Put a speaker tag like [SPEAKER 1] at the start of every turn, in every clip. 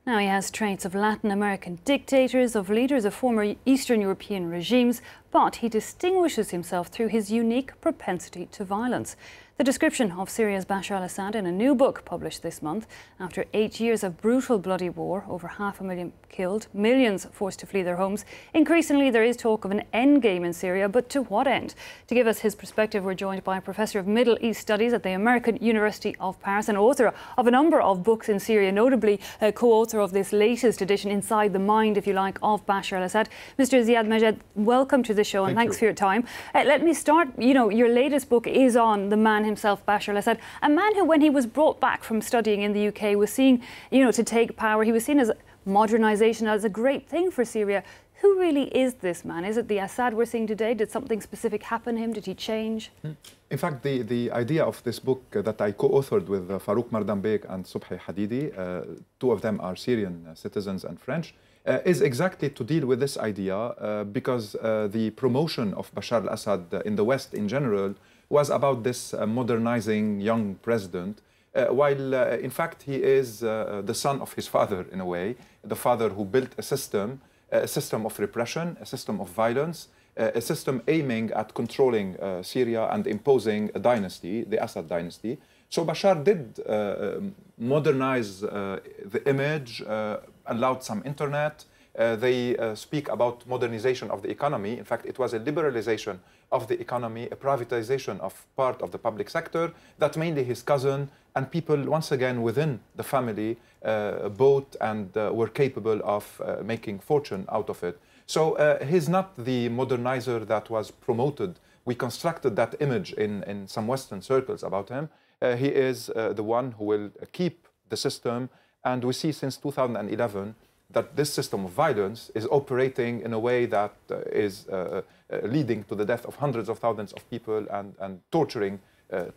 [SPEAKER 1] Now he has traits of Latin American dictators, of leaders of former Eastern European regimes, but he distinguishes himself through his unique propensity to violence. The description of Syria's Bashar al Assad in a new book published this month. After 8 years of brutal, bloody war, over 500,000 killed, millions forced to flee their homes, increasingly there is talk of an endgame in Syria, but to what end? To give us his perspective, we're joined by a professor of Middle East Studies at the American University of Paris and author of a number of books in Syria, notably co-author of this latest edition, Inside the Mind, if you like, of Bashar al Assad. Mr. Ziad Majed, welcome to the show and thanks for your time. Let me start, your latest book is on the man himself, Bashar al Assad, a man who, when he was brought back from studying in the UK, was seen, to take power. He was seen as modernisation, as a great thing for Syria. Who really is this man? Is it the Assad we're seeing today? Did something specific happen to him? Did he change?
[SPEAKER 2] In fact, the idea of this book that I co-authored with Farouk Mardambek and Subhi Hadidi, two of them are Syrian citizens and French, is exactly to deal with this idea because the promotion of Bashar al Assad in the West in general was about this modernizing young president, while in fact he is the son of his father in a way, the father who built a system of repression, a system of violence, a system aiming at controlling Syria and imposing a dynasty, the Assad dynasty. So Bashar did modernize the image, allowed some internet. They speak about modernization of the economy. In fact, it was a liberalization of the economy, a privatization of part of the public sector that mainly his cousin and people, once again, within the family bought and were capable of making fortune out of it. So he's not the modernizer that was promoted. We constructed that image in some Western circles about him. He is the one who will keep the system. And we see since 2011 that this system of violence is operating in a way that is leading to the death of hundreds of thousands of people and torturing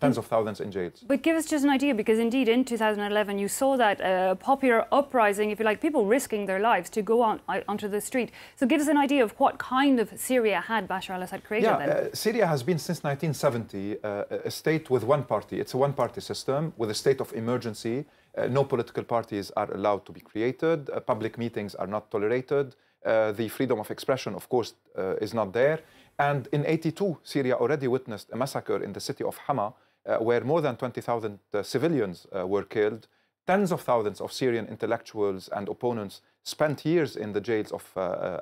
[SPEAKER 2] tens of thousands in jails.
[SPEAKER 1] But give us just an idea, because indeed in 2011 you saw that popular uprising, if you like, people risking their lives to go onto the street. So give us an idea of what kind of Syria had Bashar al-Assad created then.
[SPEAKER 2] Syria has been since 1970 a state with one party. It's a one-party system with a state of emergency. No political parties are allowed to be created. Public meetings are not tolerated. The freedom of expression, of course, is not there. And in '82, Syria already witnessed a massacre in the city of Hama, where more than 20,000 civilians were killed. Tens of thousands of Syrian intellectuals and opponents spent years in the jails of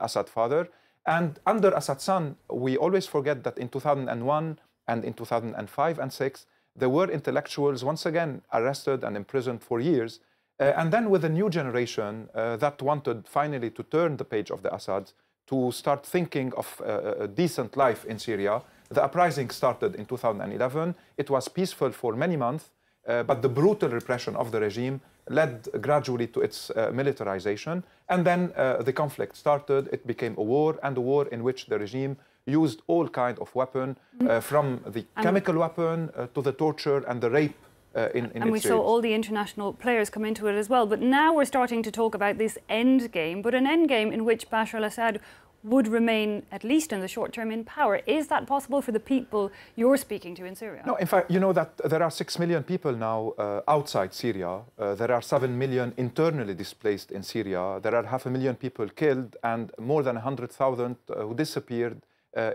[SPEAKER 2] Assad's father. And under Assad's son, we always forget that in 2001 and in 2005 and 6, there were intellectuals once again arrested and imprisoned for years. And then with a new generation that wanted finally to turn the page of the Assads, to start thinking of a decent life in Syria. The uprising started in 2011. It was peaceful for many months, but the brutal repression of the regime led gradually to its militarization. And then the conflict started. It became a war, and a war in which the regime used all kinds of weapons, from the chemical weapon to the torture and the rape. And
[SPEAKER 1] we saw all the international players come into it as well. But now we're starting to talk about this end game, but an end game in which Bashar al-Assad would remain, at least in the short term, in power. Is that possible for the people you're speaking to in Syria?
[SPEAKER 2] No, in fact, you know that there are 6 million people now outside Syria. There are 7 million internally displaced in Syria. There are 500,000 people killed and more than 100,000 who disappeared,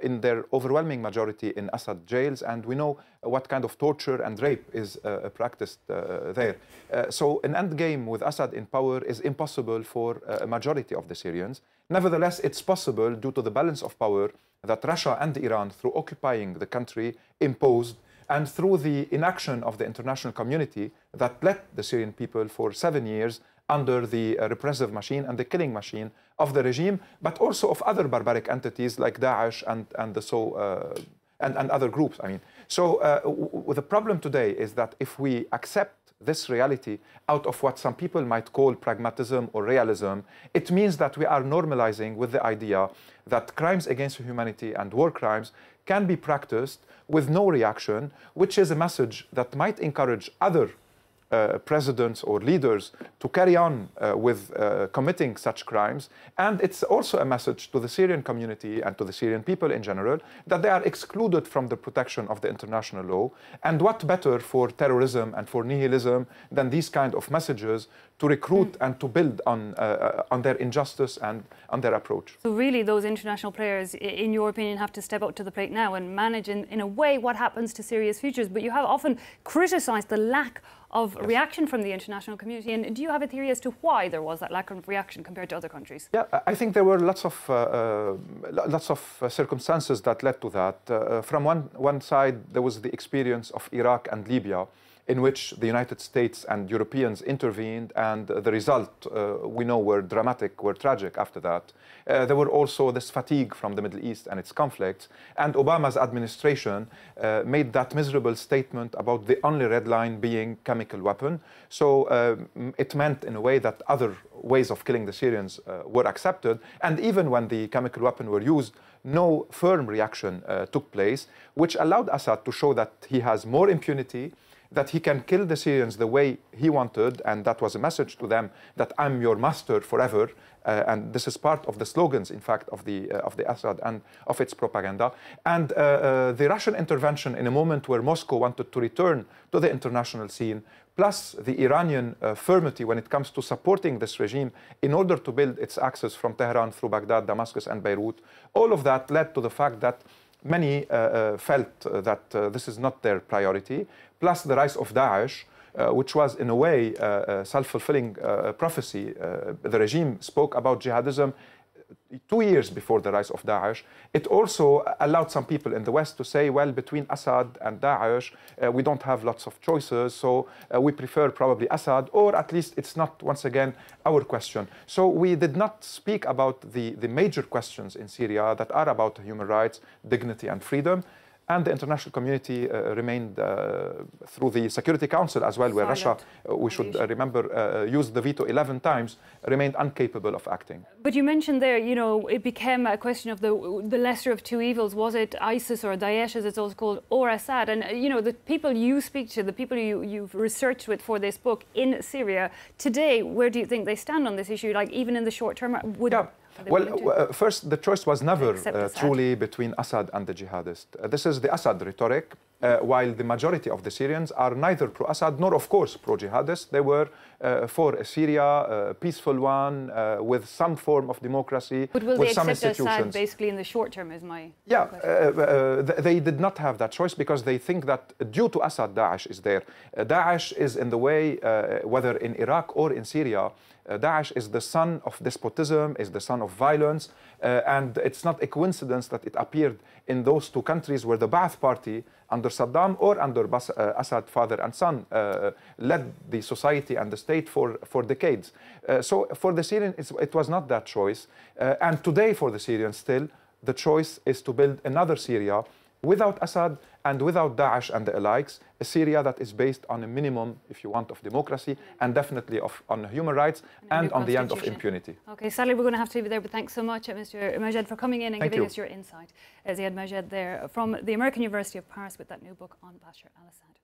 [SPEAKER 2] in their overwhelming majority in Assad jails, and we know what kind of torture and rape is practiced there. So an end game with Assad in power is impossible for a majority of the Syrians. Nevertheless, it's possible due to the balance of power that Russia and Iran, through occupying the country, imposed, and through the inaction of the international community that led the Syrian people for 7 years under the repressive machine and the killing machine of the regime, but also of other barbaric entities like Daesh and other groups. I mean, so the problem today is that if we accept this reality out of what some people might call pragmatism or realism, it means that we are normalizing with the idea that crimes against humanity and war crimes can be practiced with no reaction, which is a message that might encourage other presidents or leaders to carry on with committing such crimes. And it's also a message to the Syrian community and to the Syrian people in general that they are excluded from the protection of the international law. And what better for terrorism and for nihilism than these kind of messages to recruit and to build on their injustice and on their approach.
[SPEAKER 1] So really those international players, in your opinion, have to step up to the plate now and manage in a way what happens to Syria's futures. But you have often criticised the lack of reaction from the international community. And do you have a theory as to why there was that lack of reaction compared to other countries?
[SPEAKER 2] Yeah, I think there were lots of circumstances that led to that. From one side, there was the experience of Iraq and Libya, in which the United States and Europeans intervened, and the result, we know, were dramatic, were tragic after that. There were also this fatigue from the Middle East and its conflicts, and Obama's administration made that miserable statement about the only red line being chemical weapon. So it meant, in a way, that other ways of killing the Syrians were accepted, and even when the chemical weapon were used, no firm reaction took place, which allowed Assad to show that he has more impunity, that he can kill the Syrians the way he wanted, and that was a message to them that I'm your master forever. And this is part of the slogans, in fact, of the Assad and of its propaganda. And the Russian intervention in a moment where Moscow wanted to return to the international scene, plus the Iranian firmity when it comes to supporting this regime in order to build its access from Tehran through Baghdad, Damascus, and Beirut, all of that led to the fact that many felt that this is not their priority, plus the rise of Daesh, which was in a way a self-fulfilling prophecy. The regime spoke about jihadism 2 years before the rise of Daesh. It also allowed some people in the West to say, well, between Assad and Daesh, we don't have lots of choices, so we prefer probably Assad, or at least it's not, once again, our question. So we did not speak about the major questions in Syria that are about human rights, dignity, and freedom. And the international community remained through the Security Council as well, where Russia, we should remember, used the veto 11 times, remained incapable of acting.
[SPEAKER 1] But you mentioned there, you know, it became a question of the lesser of two evils. Was it ISIS or Daesh, as it's also called, or Assad? And, you know, the people you speak to, the people you've researched with for this book in Syria, today, where do you think they stand on this issue? Like, even in the short term,
[SPEAKER 2] Well, first, the choice was never truly between Assad and the jihadists. This is the Assad rhetoric, while the majority of the Syrians are neither pro-Assad nor, of course, pro-jihadist. They were for a Syria, a peaceful one, with some form of democracy,
[SPEAKER 1] but will
[SPEAKER 2] with
[SPEAKER 1] they
[SPEAKER 2] some
[SPEAKER 1] accept
[SPEAKER 2] institutions.
[SPEAKER 1] Assad basically in the short term, is my
[SPEAKER 2] question. They did not have that choice because they think that due to Assad, Daesh is there. Daesh is in the way, whether in Iraq or in Syria, Daesh is the son of despotism, is the son of violence, and it's not a coincidence that it appeared in those two countries where the Ba'ath Party under Saddam or under Assad, father and son, led the society and the state for decades. So for the Syrians, it was not that choice. And today for the Syrians still, the choice is to build another Syria without Assad and without Daesh and the allies, a Syria that is based on a minimum, if you want, of democracy and definitely on human rights and on the end of impunity.
[SPEAKER 1] Okay, sadly we're going to have to leave it there, but thanks so much, Mr. Majed, for coming in and giving us your insight. Ziad Majed there from the American University of Paris with that new book on Bashar al Assad.